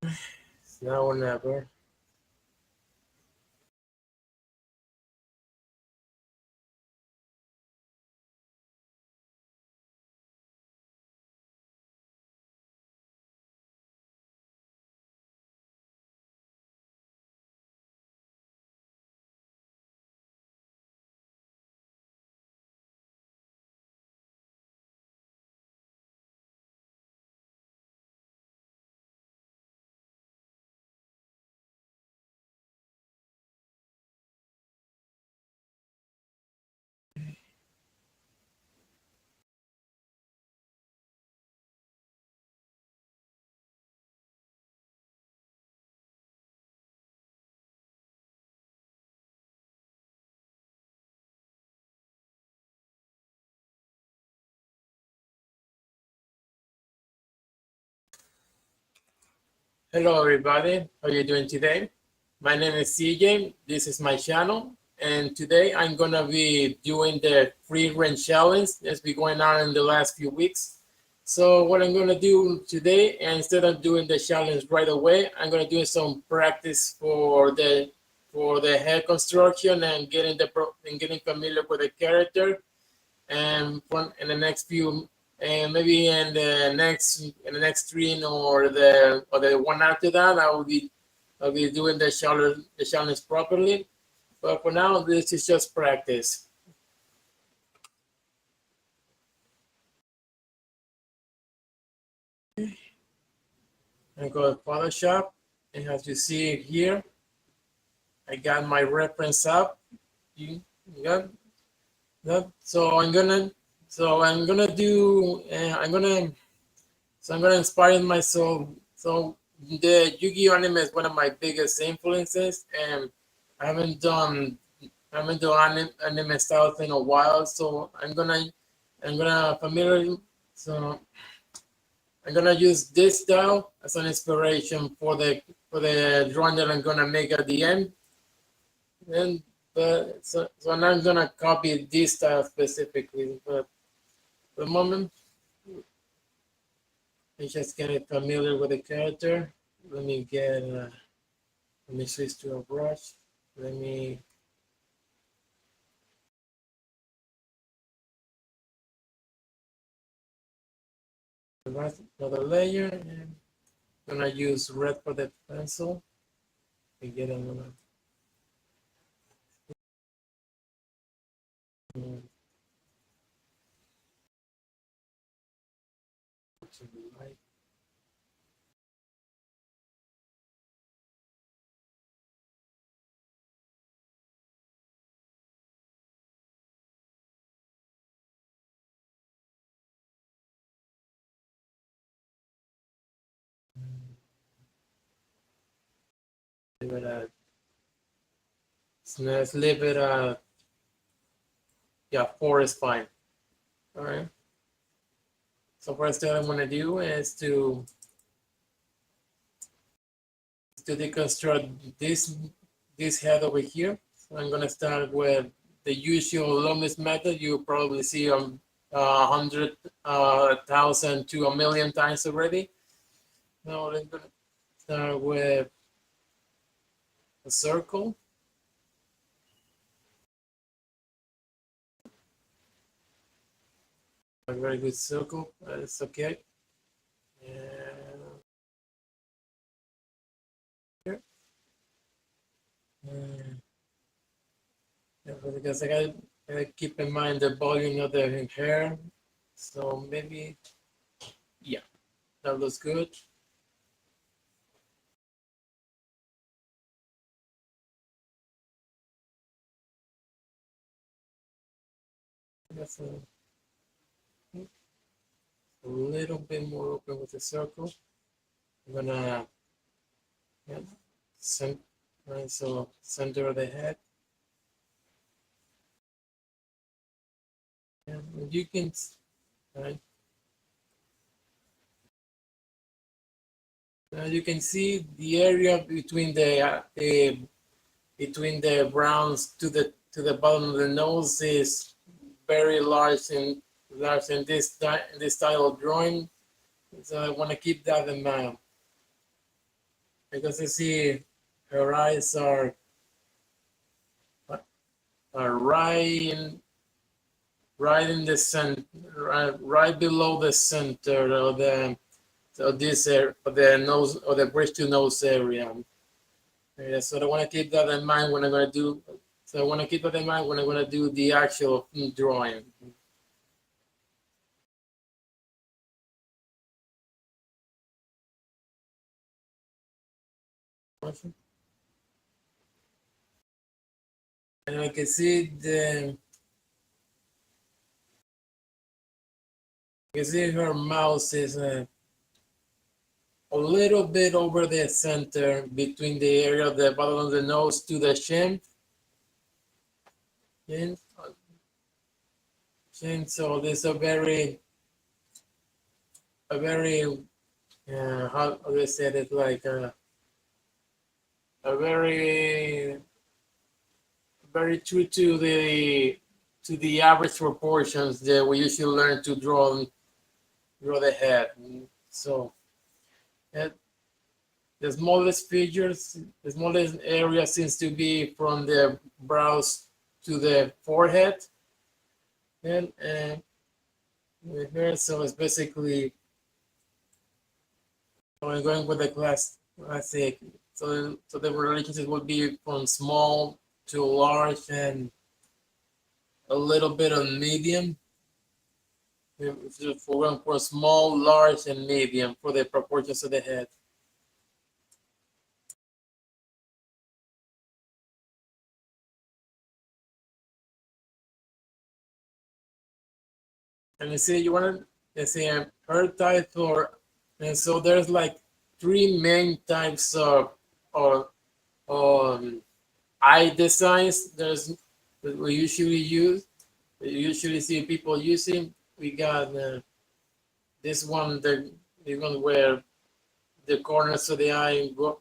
It's now or never. Hello everybody, how are you doing today? My name is CJ, this is my channel, and today I'm gonna be doing the Frieren challenge that's been going on in the last few weeks. So what I'm gonna do today, instead of doing the challenge right away, I'm gonna do some practice for the head construction and getting familiar with the character, and in the next few, and maybe in the next stream or the one after that, I'll be doing the challenge properly. But for now, this is just practice. I go to Photoshop, and as you see here, I got my reference up. You got that? I'm gonna do, I'm gonna inspire myself. So the Yu-Gi-Oh anime is one of my biggest influences, and I haven't done I haven't done anime styles in a while. So I'm gonna familiar. So I'm gonna use this style as an inspiration for the drawing that I'm gonna make at the end. And so I'm not gonna copy this style specifically, but for the moment I just getting familiar with the character. Let me get let me switch to a brush. Let me another layer. And I'm gonna use red for the pencil. We get another. To the right. Leave it at. So let's leave it at. Yeah, 4 is fine. All right. So first thing I'm gonna do is to deconstruct this head over here. So I'm gonna start with the usual longest method. You probably see 100,000 to a million times already. Now I'm gonna start with a circle. A very good circle. It's okay. And here. And yeah, because gotta keep in mind the volume of the hair. So maybe, yeah, that looks good. That's a little bit more open with the circle. I'm gonna, yeah, so center of the head. And you can, right, you can see the area between the browns to the bottom of the nose is very large in this style of drawing. So I want to keep that in mind. because you see her eyes are right in the center, right below the center of the of this area, of the nose, or the bridge to nose area. Yeah, so I want to keep that in mind when I'm going to do. So I want to keep that in mind when I'm going to do the actual drawing. And I can see her mouth is a little bit over the center between the area of the bottom of the nose to the chin. Chin. So this is a very how do I say it, like a very true to the average proportions that we usually learn to draw the head. So uh, the smallest features, the smallest area seems to be from the brows to the forehead, and here, so it's basically I'm going with the classic. So the relationship would be from small to large and a little bit of medium. For small, large, and medium for the proportions of the head. And you see, you want to see her type or, and so there's like three main types of eye designs. There's that we usually use. We usually see people using. We got this one, the one where the corners of the eye go,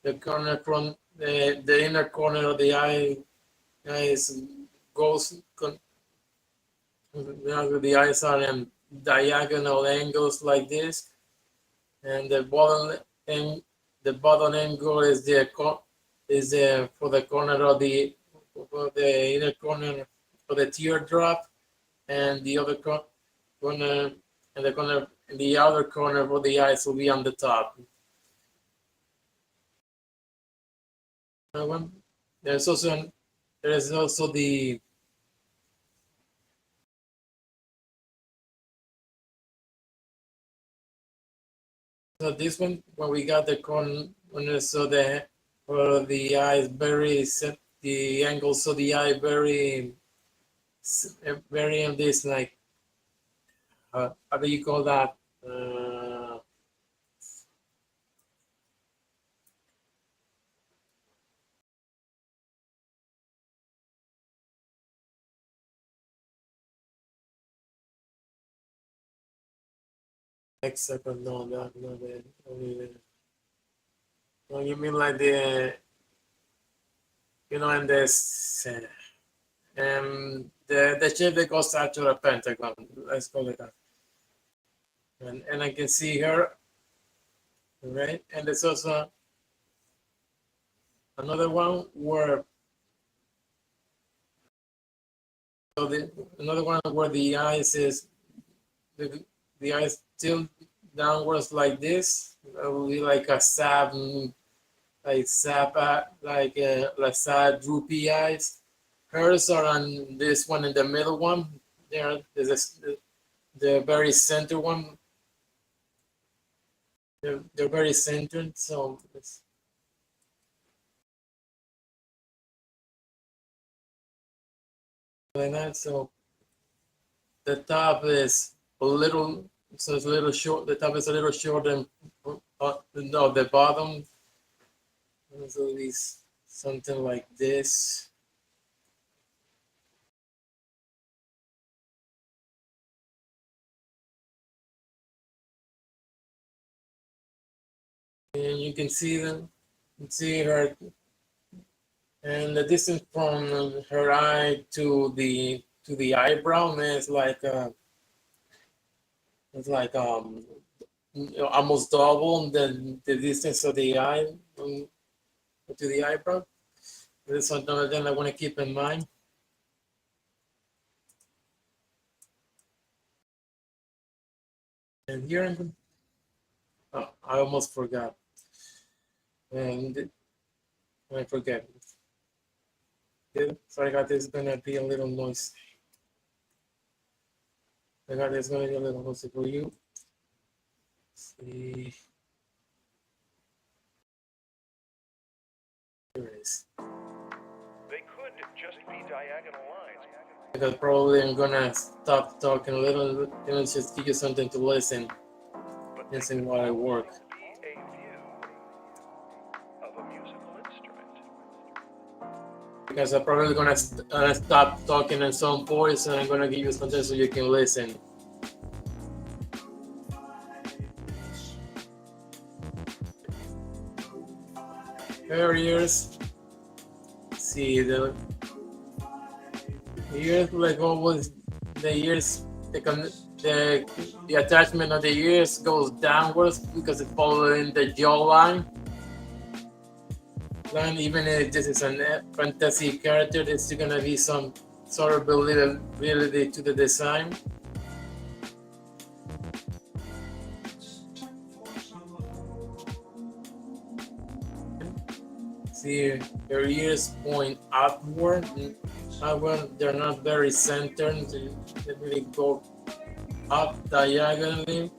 the corner from the inner corner of the eye is goes the eyes are in diagonal angles like this, and the bottom angle is for the corner of the inner corner for the teardrop, and the other corner and the outer corner for the eyes will be on the top. There's also the so this one when we got the corner, so the eye is very set, the angle, so the eye very in this like how do you call that, hexagon, no, no, no, you mean like in this the shape that goes out to a pentagon, let's call it that. And I can see here, right? And there's also another one where another one where the eyes is the eyes tilt downwards like this. That will be like a sad, like sad droopy eyes. Hers are on this one in the middle one. There's the very center one. They're very centered, so it's like that. So the top is a little, so it's a little short. The top is a little short, and no, the bottom. So it's something like this. And you can see them, see her, and the distance from her eye to the eyebrow is like it's like almost double the distance of the eye to the eyebrow. This is another thing I want to keep in mind. And here, oh, I almost forgot. And I forget. Sorry, guys, there's gonna be a little noise. I got there's gonna be a little noise for you. Let's see. Here it is. They could just be diagonal lines. Because probably I'm gonna stop talking a little bit and just give you something to listen. Listen while I work. Be a view of a musical instrument. Because I'm probably gonna stop talking at some point, and I'm gonna give you something so you can listen. Barriers. See the years, like always, the years, the attachment of the ears goes downwards because it's following the jawline. And even if this is a fantasy character, there's still gonna be some sort of believability to the design. See, your ears point upward. They're not very centered. They really go up diagonally.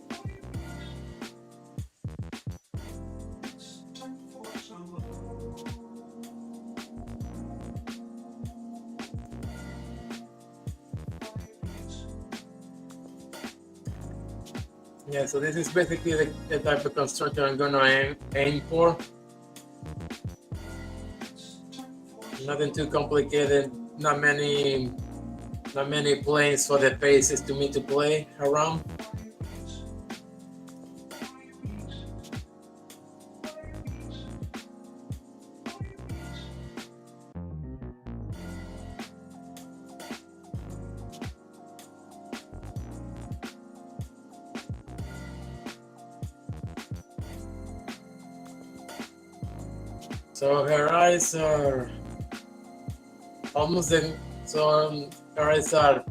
Yeah, so this is basically the type of construction I'm gonna aim for. Nothing too complicated. Not many planes for the faces to me to play around. So her eyes are almost the her eyes are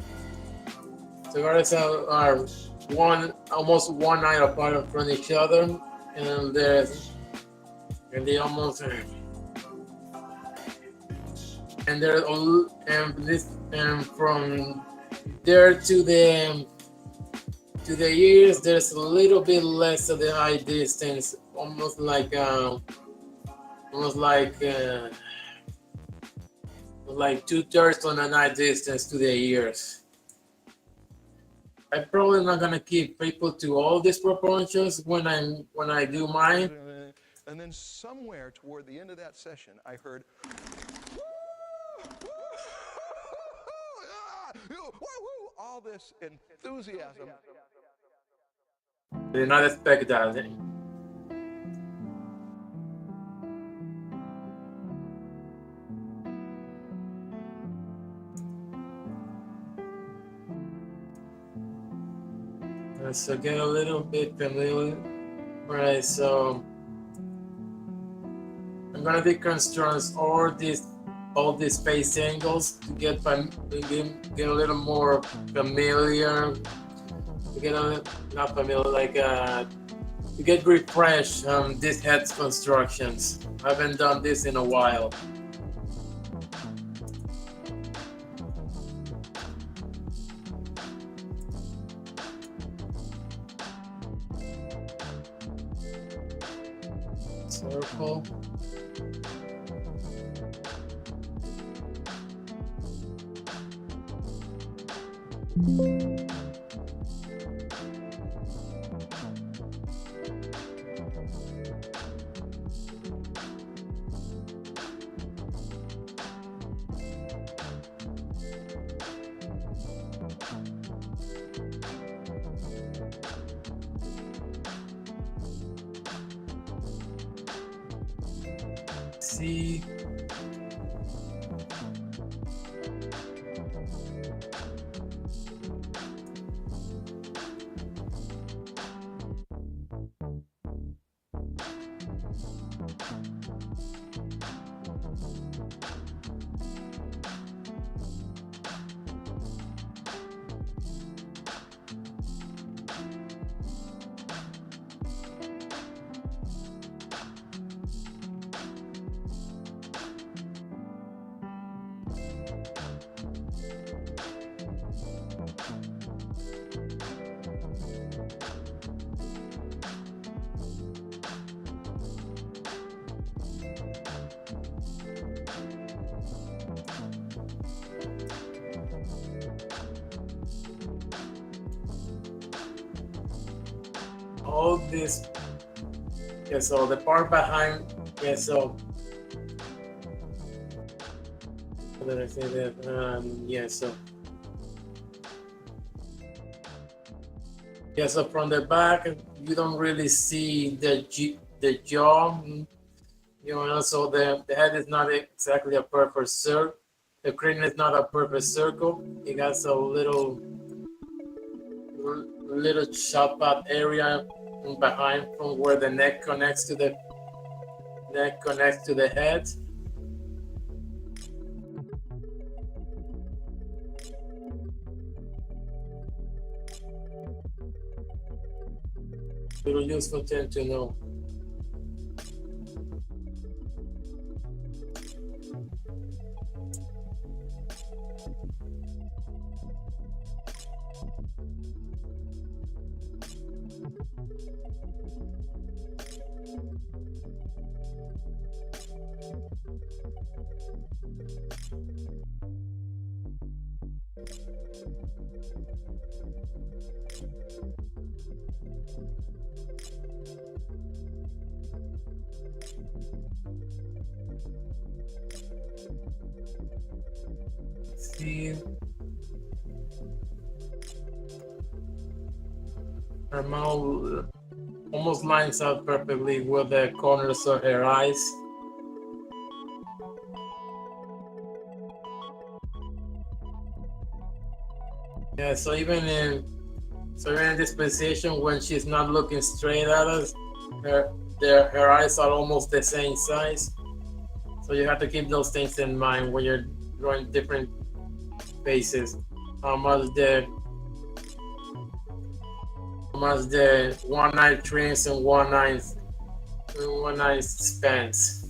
almost one eye apart from each other, and they almost and they're all and from there to the ears there's a little bit less of the eye distance, almost like like 2/3 on an eye distance to the ears. I'm probably not gonna keep people to all these proportions when I do mine. And then somewhere toward the end of that session, I heard all this enthusiasm. I did not expect that. So get a little bit familiar. Right, so I'm gonna deconstruct all these face angles to get a little more familiar. To get not familiar, like to get refreshed these head constructions. I haven't done this in a while. Circle. See. all this. Yeah, so the part behind. Yeah, so how did I say that? Yeah, so yeah, so from the back you don't really see the jaw. You know, so the head is not exactly a perfect circle. The cranium is not a perfect circle. It has a little chop out area behind from where the neck connects to the head. Little useful thing to know. See, her mouth almost lines up perfectly with the corners of her eyes. Yeah, so even in this position, when she's not looking straight at us, her eyes are almost the same size. So you have to keep those things in mind when you're drawing different faces. How much the one eye trims and one eye spans.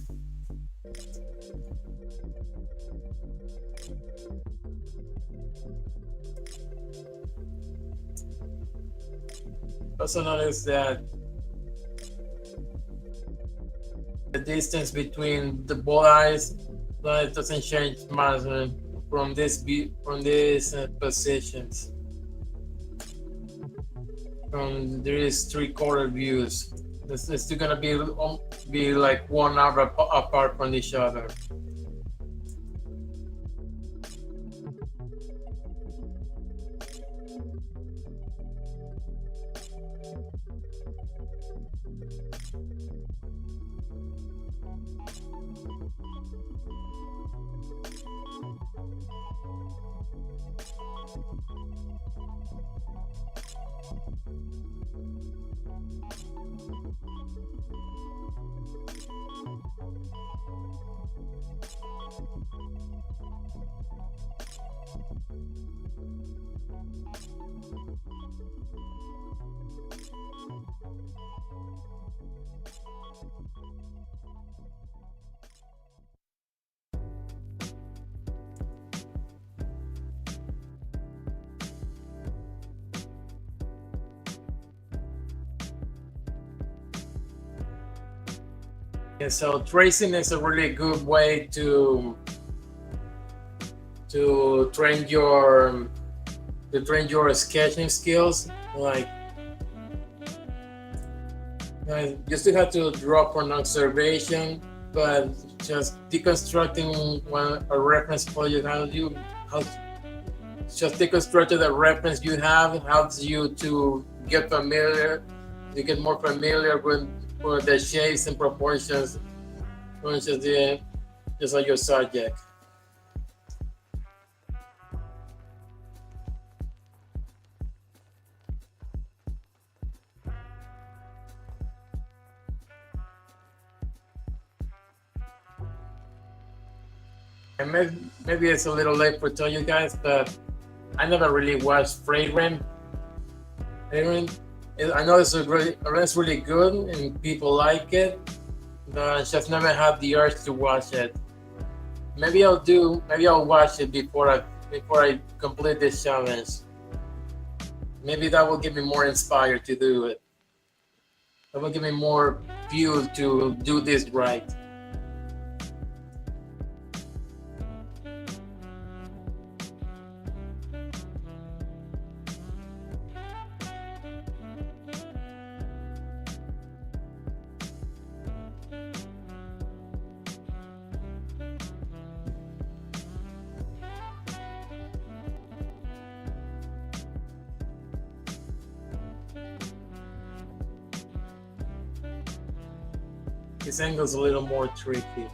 Also notice that the distance between the both eyes doesn't change much from these positions. From there is 3/4 views. It's still gonna be like 1 hour apart from each other. Yeah, so tracing is a really good way to train your sketching skills. Like you still have to draw from observation, but just deconstructing a reference point just deconstructing the reference you have helps you to get more familiar with the shapes and proportions, just like your subject. And maybe it's a little late for tell you guys, but I never really watched Frieren. I know it's really good and people like it, but just never had the urge to watch it. Maybe I'll watch it before I complete this challenge. Maybe that will get me more inspired to do it. That will give me more fuel to do this right. This angle's a little more tricky.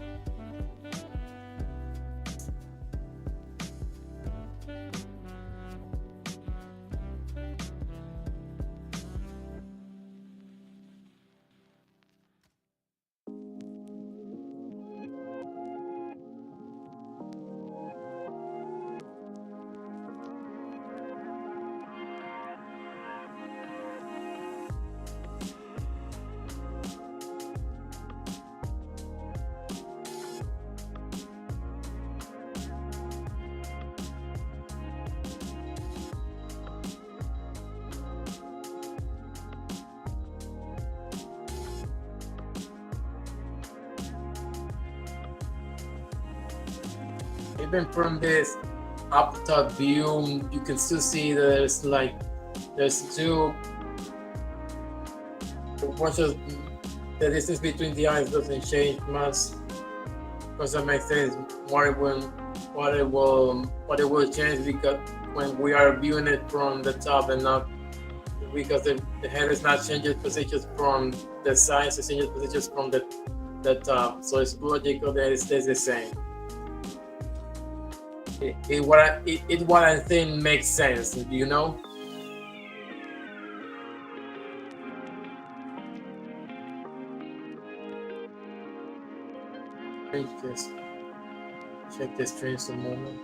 Even from this up top view, you can still see there's two much of the distance between the eyes doesn't change much. Because that makes sense. What it will change because when we are viewing it from the top and not because the head is not changing positions from the sides, it changes positions from the top. So it's logical that it stays the same. What I think makes sense, you know. Just check the stream some moment.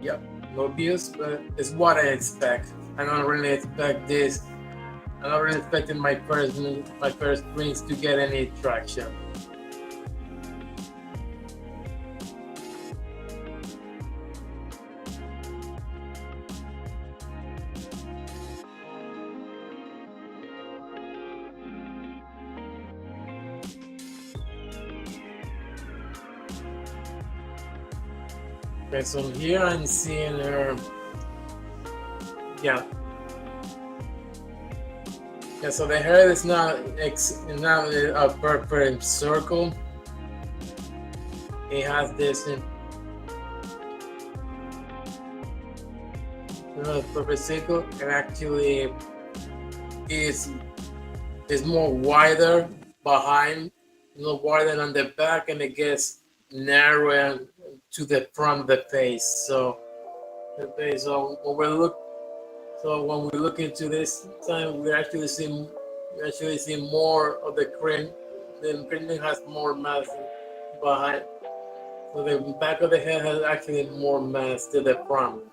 Yep, no views, but it's what I expect. I don't really expect this. I'm not really expecting my first screens to get any traction. Okay, so here I'm seeing her. Yeah. Yeah, so the hair is not a perfect circle. It has this perfect circle, and actually is more wider behind, wider on the back, and it gets narrower to the front of the face. So the face. So when we look into this time, we actually see more of the crane. The crane has more mass behind. So the back of the head has actually more mass to the front.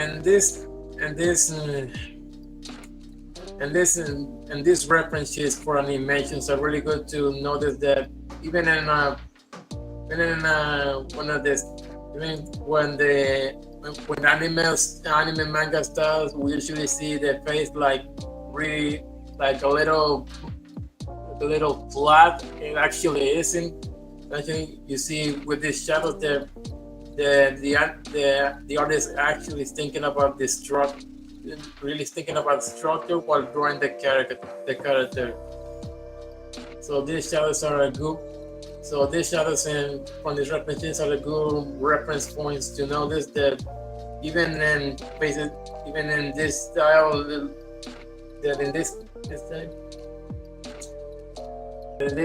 And these references for animations are really good to notice that even when anime manga styles, we usually see the face like really like a little flat. It actually isn't. Actually, you see with these shadows there. The artist actually is thinking about the structure, really thinking about structure while drawing the character. So these shadows are a good. So these shadows and from these references are a good reference points to notice that even in faces, even in this style, that in this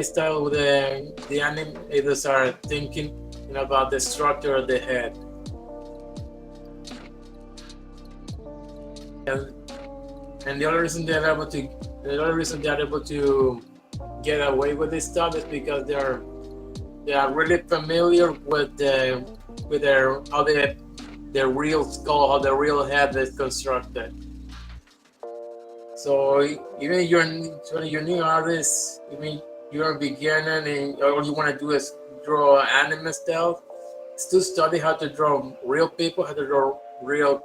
style, the animators are thinking about the structure of the head. And the other reason they're able to get away with this stuff is because they are really familiar with how the real skull, how the real head is constructed. So even if you're a new artist, even you're a beginner and all you want to do is draw anime style, still study how to draw real people, how to draw real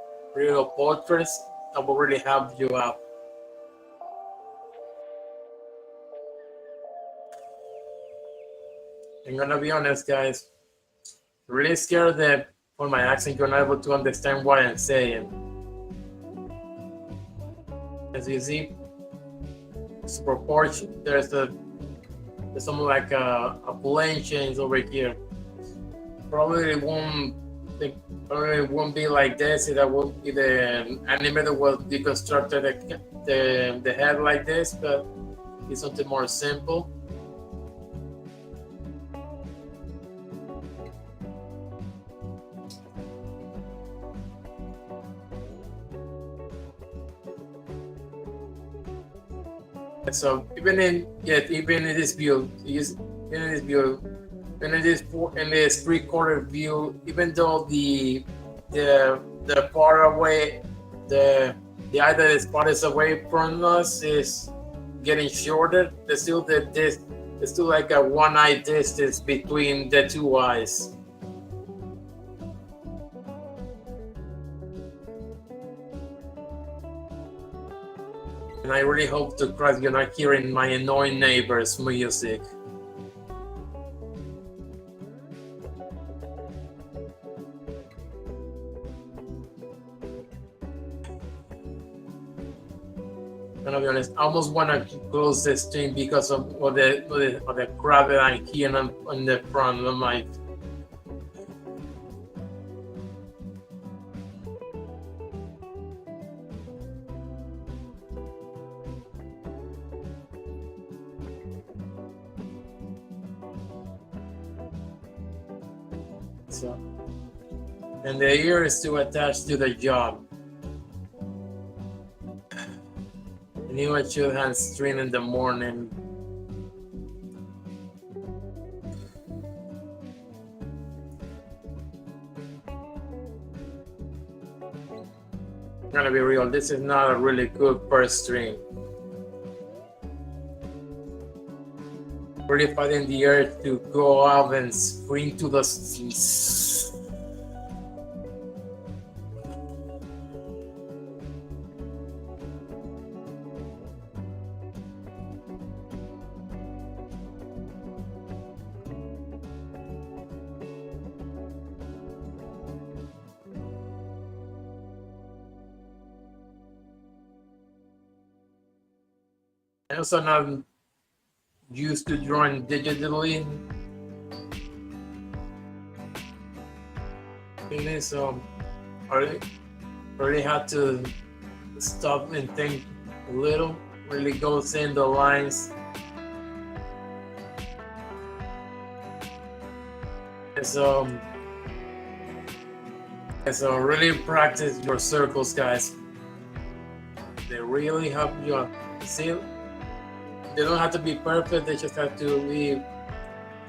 portraits. That will really help you out. I'm gonna be honest, guys. Really scared that for my accent you're not able to understand what I'm saying. As you see, it's proportion. There's something like a plane change over here. Probably it won't. Probably it won't be like this. That would be the animator will deconstruct the head like this, but it's something more simple. So even in this view, even in this three-quarter view, even though the part away, the eye that is part is away from us is getting shorter. There's still like a one eye distance between the two eyes. And I really hope to Christ you're not hearing my annoying neighbor's music. I'm gonna be honest, I almost wanna close the stream because of the crowd that I'm hearing on the front of my. So, and the ear is still attached to the jaw. I knew I should have stream in the morning. I'm gonna be real, this is not a really good first stream. Really fighting the earth to go out and spring to the I also not used to drawing digitally. So I really had to stop and think a little, really go in the lines. And so really practice your circles, guys. They really help you out. See, they don't have to be perfect, they just have to be,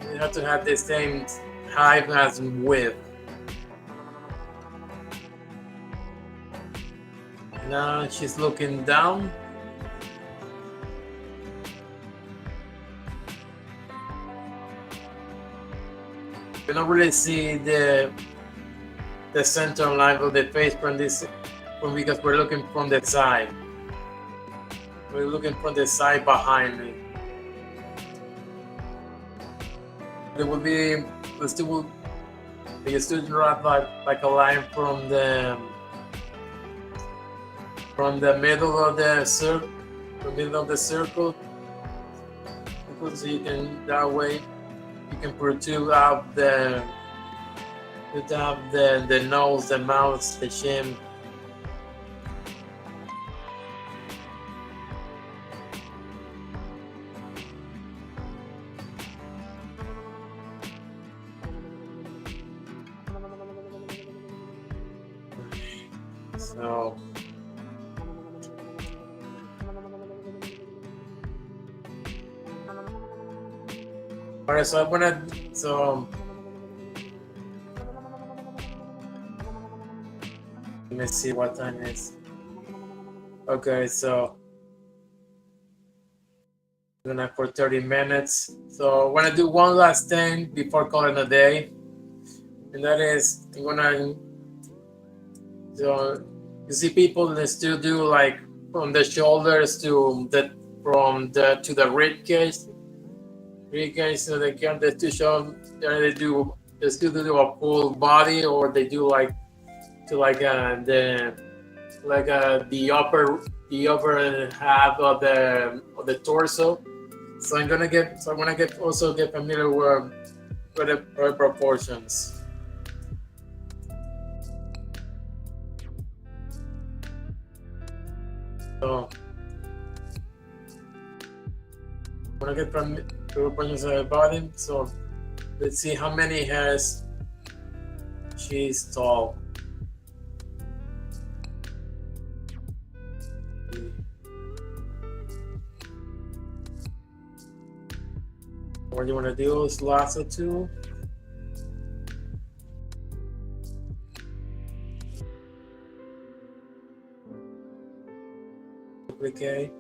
they have to have the same height as width. Now she's looking down. You don't really see the center line of the face because we're looking from the side. We're looking from the side behind me. There will be, we still draw like a line from the middle of the circle, because you can that way you can protrude out the nose, the mouth, the chin. So alright, so I'm gonna let me see what time it is. Okay, so I'm gonna for 30 minutes. So I wanna do one last thing before calling a day, and that is I'm gonna. So you see people that still do like from the shoulders to the rib cage. So they can they still show they still do a full body, or they do like to the upper the upper half of the torso. So I'm gonna get also get familiar with the proportions. So I'm gonna get from the proportions of the body. So let's see how many hairs she's tall. What do you want to do? Is lasso two? Duplicate.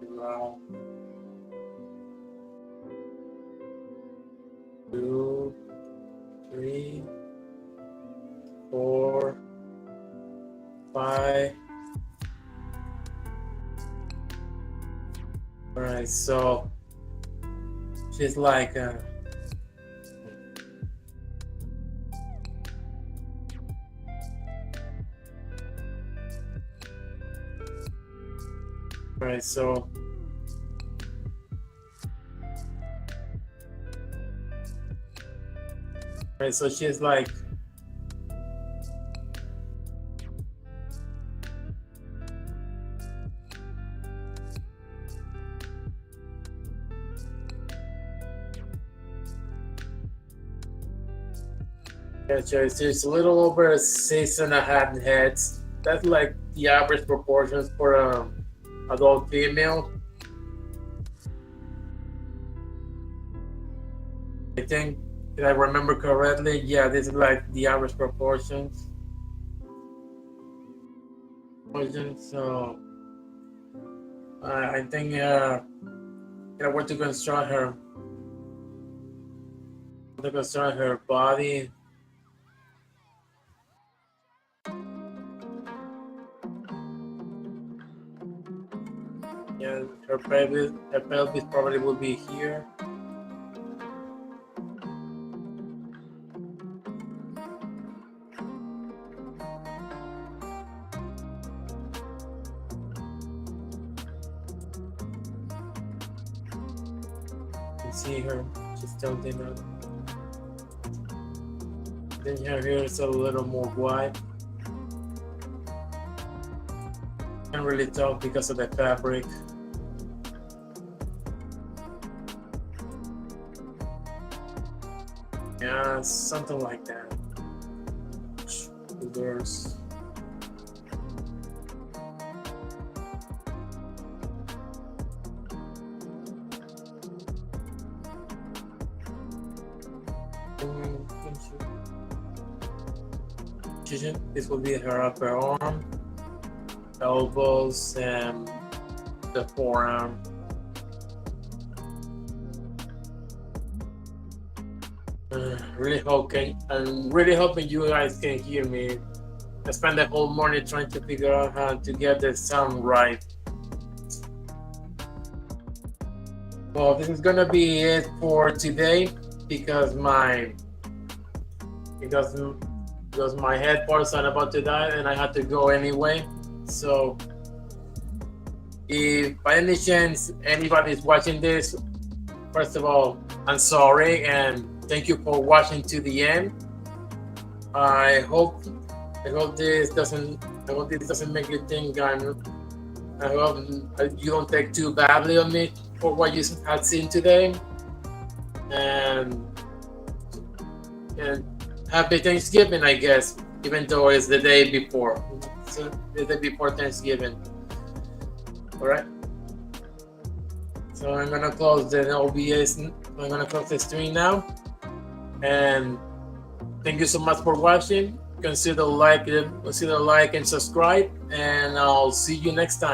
Wow. 2, 3, 4, 5. All right, so she's like all right, so she's like yeah, so it's a little over 6.5 heads. That's like the average proportions for adult female. I think if I remember correctly, yeah, this is like the average proportions. So I think if I were to construct her body. Yeah, her pelvis probably will be here. You can see her, she's tilting up. Then her hair is a little more wide. Can't really tell because of the fabric. Yeah, something like that. Reverse. This will be her upper arm, elbows, and the forearm. I'm really hoping you guys can hear me. I spent the whole morning trying to figure out how to get the sound right. Well, this is gonna be it for today because my headphones are about to die and I had to go anyway. So if by any chance anybody's watching this, first of all, I'm sorry and thank you for watching to the end. I hope this doesn't make you think I hope you don't take too badly on me for what you had seen today. And happy Thanksgiving, I guess, even though it's the day before. So the day before Thanksgiving. All right. So I'm gonna close the OBS. I'm gonna close the stream now. And thank you so much for watching. Consider like and subscribe, and I'll see you next time.